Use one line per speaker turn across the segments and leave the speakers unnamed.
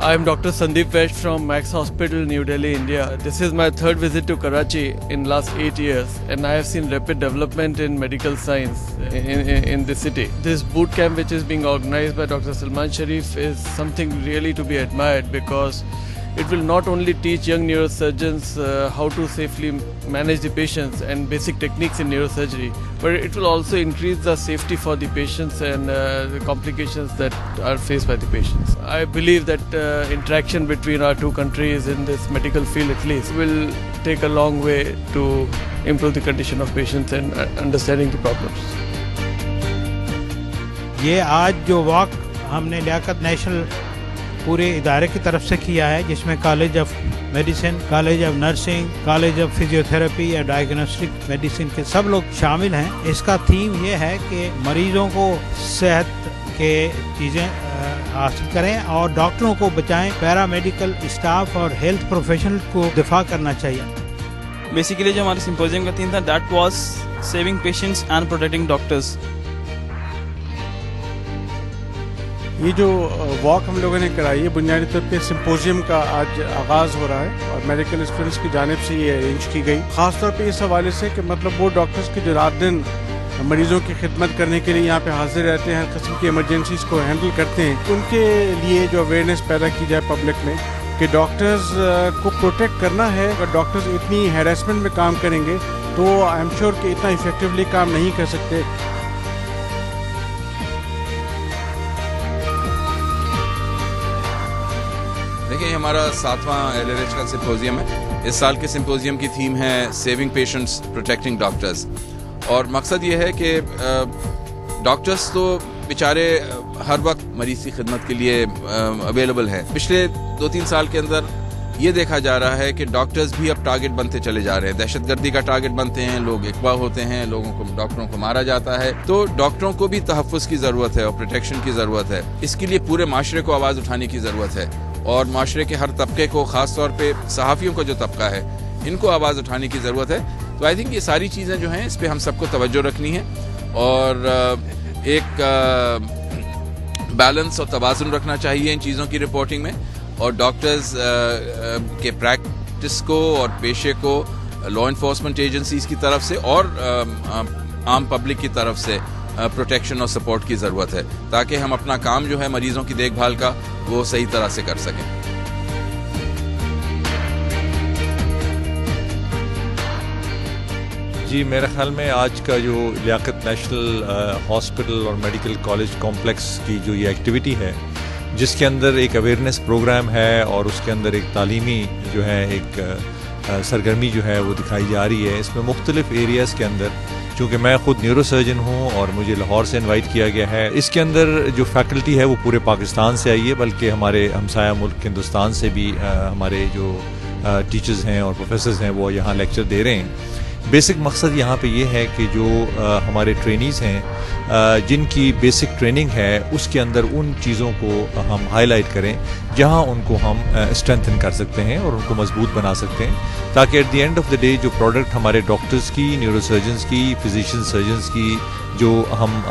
I'm Dr. Sandeep Vesh from Max Hospital, New Delhi, India. This is my third visit to Karachi in last 8 years, and I have seen rapid development in medical science in the city. This boot camp, which is being organized by Dr. Salman Sharif, is something really to be admired, because it will not only teach young neurosurgeons how to safely manage the patients and basic techniques in neurosurgery, but it will also increase the safety for the patients and the complications that are faced by the patients. I believe that interaction between our two countries in this medical field at least will take a long way to improve the condition of patients and understanding the problems.
ये आज जो walk हमने Liaquat national पूरे इदारे की तरफ से किया है, जिसमें college of medicine, college of nursing, college of physiotherapy या डायग्नोस्टिक मेडिसिन के सब लोग शामिल हैं। इसका थीम ये है कि मरीजों को सेहत के चीज़ें हासिल करें और डॉक्टरों को बचाएं। पैरामेडिकल स्टाफ और हेल्थ प्रोफेशनल को दिफा करना चाहिए।
बेसिकली जो हमारे सिंपोजियम का थीम था, that was saving patients and protecting doctors.
ये जो वॉक हम लोगों ने कराई है, बुनियादी तौर पे सिंपोजियम का आज आगाज़ हो रहा है और मेडिकल स्टूडेंट्स की जानिब से ये अरेंज की गई, ख़ास तौर पे इस हवाले से कि मतलब वो डॉक्टर्स के जो रात दिन मरीजों की खिदमत करने के लिए यहाँ पे हाजिर रहते हैं, हर किस्म की इमरजेंसीज को हैंडल करते हैं, उनके लिए जो अवेयरनेस पैदा की जाए पब्लिक में कि डॉक्टर्स को प्रोटेक्ट करना है। अगर डॉक्टर्स इतनी हैरेसमेंट में काम करेंगे तो आई एम श्योर कि इतना इफेक्टिवली काम नहीं कर सकते।
देखिए, हमारा 7वां LRH का सिंपोजियम है। इस साल के सिंपोजियम की थीम है सेविंग पेशेंट्स प्रोटेक्टिंग डॉक्टर्स, और मकसद ये है कि डॉक्टर्स तो बेचारे हर वक्त मरीज की खिदमत के लिए अवेलेबल हैं। पिछले 2-3 साल के अंदर ये देखा जा रहा है कि डॉक्टर्स भी अब टारगेट बनते चले जा रहे हैं, दहशतगर्दी का टारगेट बनते हैं, लोग अगवा होते हैं, डॉक्टरों को मारा जाता है। तो डॉक्टरों को भी तहफ़्फ़ुज़ की ज़रूरत है और प्रोटेक्शन की ज़रूरत है। इसके लिए पूरे माशरे को आवाज़ उठाने की ज़रूरत है, और माशरे के हर तबके को, ख़ास तौर पे सहाफ़ियों का जो तबका है, इनको आवाज़ उठाने की ज़रूरत है। तो आई थिंक ये सारी चीज़ें जो हैं, इस पर हम सबको तवज्जो रखनी है और एक बैलेंस और तवाज़ुन रखना चाहिए इन चीज़ों की रिपोर्टिंग में, और डॉक्टर्स के प्रैक्टिस को और पेशे को लॉ इन्फोर्समेंट एजेंसीज़ की तरफ से और आम पब्लिक की तरफ से प्रोटेक्शन और सपोर्ट की ज़रूरत है, ताकि हम अपना काम जो है मरीज़ों की देखभाल का, वो सही तरह से कर सकें।
जी, मेरे ख्याल में आज का जो लियाकत नेशनल हॉस्पिटल और मेडिकल कॉलेज कॉम्प्लेक्स की जो ये एक्टिविटी है, जिसके अंदर एक अवेयरनेस प्रोग्राम है और उसके अंदर एक तालीमी जो है एक सरगर्मी जो है वो दिखाई जा रही है। इसमें मुख्तलिफ एरियाज़ के अंदर, चूँकि मैं ख़ुद न्यूरोसर्जन हूँ और मुझे लाहौर से इनवाइट किया गया है, इसके अंदर जो फैकल्टी है वो पूरे पाकिस्तान से आई है, बल्कि हमारे हमसाया मुल्क हिंदुस्तान से भी हमारे जो टीचर्स हैं और प्रोफेसर्स हैं वो यहाँ लेक्चर दे रहे हैं। बेसिक मकसद यहाँ पे ये है कि जो हमारे ट्रेनीज़ हैं जिनकी बेसिक ट्रेनिंग है, उसके अंदर उन चीज़ों को हम हाईलाइट करें जहाँ उनको हम स्ट्रेंथन कर सकते हैं और उनको मजबूत बना सकते हैं, ताकि at the end of the day जो प्रोडक्ट हमारे डॉक्टर्स की, न्यूरोसर्जन्स की, फिजिशियन सर्जन्स की जो हम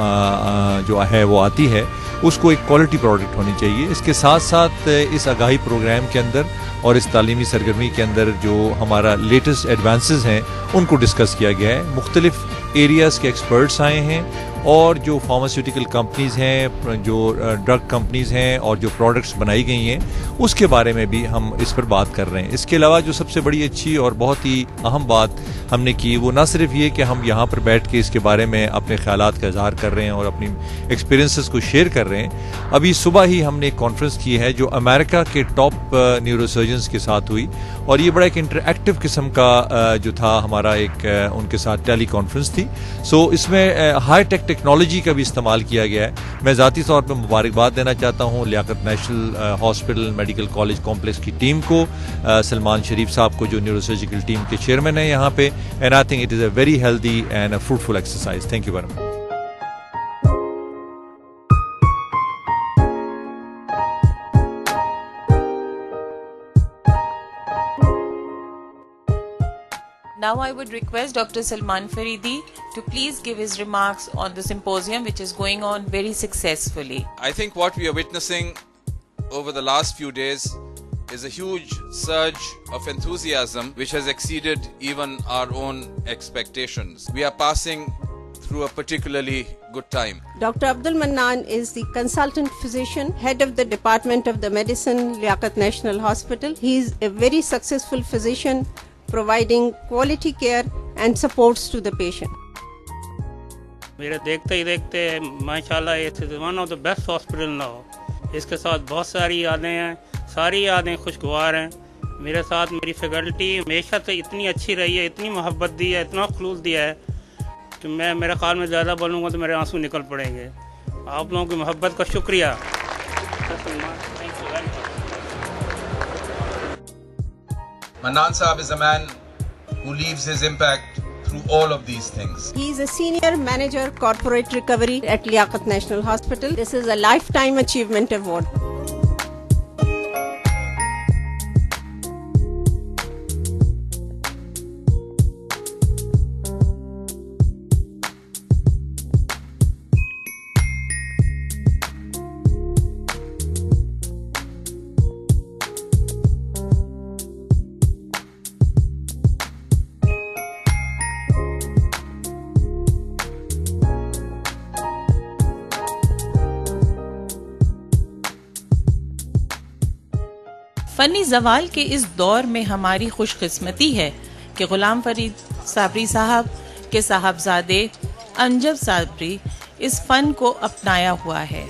जो है वो आती है, उसको एक क्वालिटी प्रोडक्ट होनी चाहिए। इसके साथ साथ इस आगाही प्रोग्राम के अंदर और इस तालीमी सरगर्मी के अंदर जो हमारा लेटेस्ट एडवांसेस हैं उनको डिस्कस किया गया है। मुख्तलिफ एरियाज़ के एक्सपर्ट्स आए हैं और जो फार्मास्यूटिकल कंपनीज़ हैं, जो ड्रग कंपनीज़ हैं और जो प्रोडक्ट्स बनाई गई हैं, उसके बारे में भी हम इस पर बात कर रहे हैं। इसके अलावा जो सबसे बड़ी अच्छी और बहुत ही अहम बात हमने की, वो ना सिर्फ ये कि हम यहाँ पर बैठ के इसके बारे में अपने ख्यालात का इजहार कर रहे हैं और अपनी एक्सपीरियंसेस को शेयर कर रहे हैं। अभी सुबह ही हमने एक कॉन्फ्रेंस की है जो अमेरिका के टॉप न्यूरोसर्जन्स के साथ हुई, और ये बड़ा एक इंटरएक्टिव किस्म का जो था हमारा एक उनके साथ टेली कॉन्फ्रेंस थी। सो इसमें हाई टेक टेक्नोलॉजी का भी इस्तेमाल किया गया है। मैं ज़ाती तौर पर मुबारकबाद देना चाहता हूँ Liaquat national hospital medical college complex की टीम को, सलमान शरीफ साहब को जो न्यूरोसर्जिकल टीम के चेयरमैन हैं यहाँ पे, and I think it is a very healthy and a fruitful exercise. Thank you very much.
Now I would request Dr. Salman Faridi to please give his remarks on the symposium which is going on very successfully.
I think what we are witnessing over the last few days is a huge surge of enthusiasm which has exceeded even our own expectations. We are passing through a particularly good time.
Dr. Abdul Mannan is the consultant physician, head of the Department of the Medicine, Liaquat National Hospital. He is a very successful physician, providing quality care and supports to the patient.
मेरे देखते ही देखते माशाल्लाह it is one of the best hospital now. इसके साथ बहुत सारी यादें हैं, सारी यादें खुशगवार हैं. मेरे साथ मेरी फैकल्टी हमेशा से इतनी अच्छी रही है, इतनी मोहब्बत दी है, इतना खलूस दिया है कि मैं मेरे ख्याल में ज़्यादा बोलूँगा तो मेरे आंसू निकल पड़ेंगे. आप लोगों की मोहब्बत का शुक्रिया.
Mannan Saab is a man who leaves his impact through all of these things.
He is a senior manager corporate recovery at Liaquat National Hospital. This is a lifetime achievement award.
फ़नी ज़वाल के इस दौर में हमारी खुशकिस्मती है कि ग़ुलाम फ़रीद साबरी साहब के साहबजादे अमजद साबरी इस फ़न को अपनाया हुआ है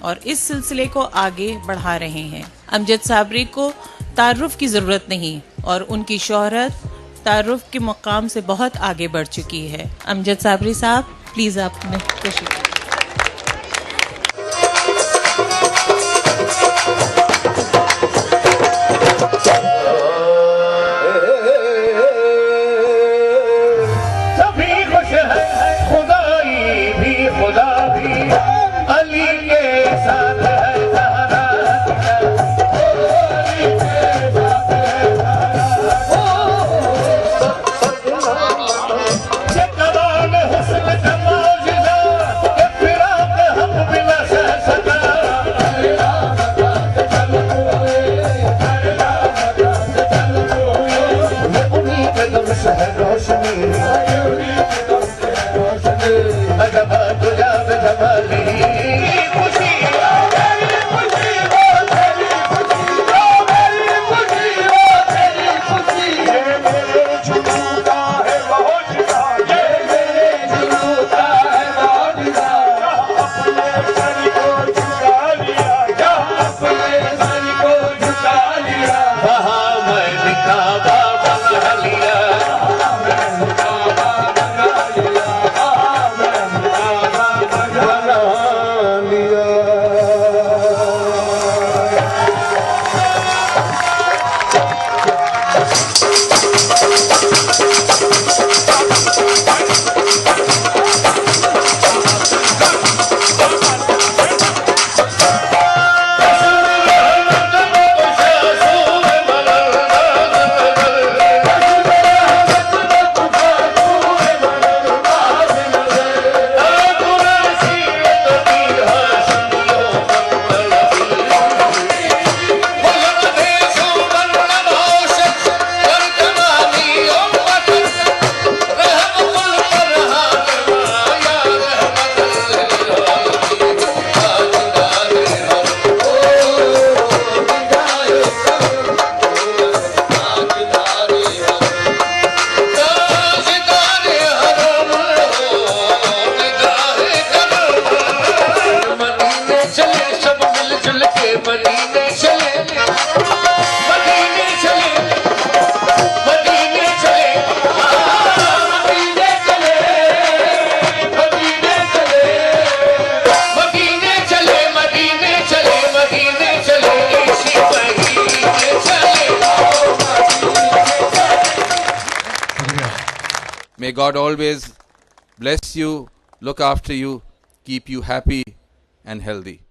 और इस सिलसिले को आगे बढ़ा रहे हैं. अमजद साबरी को तारुफ की ज़रूरत नहीं और उनकी शोहरत तारुफ के मकाम से बहुत आगे बढ़ चुकी है. अमजद साबरी साहब, प्लीज़ आपने तशरीफ़.
May God always bless you, look after you, keep you happy and healthy.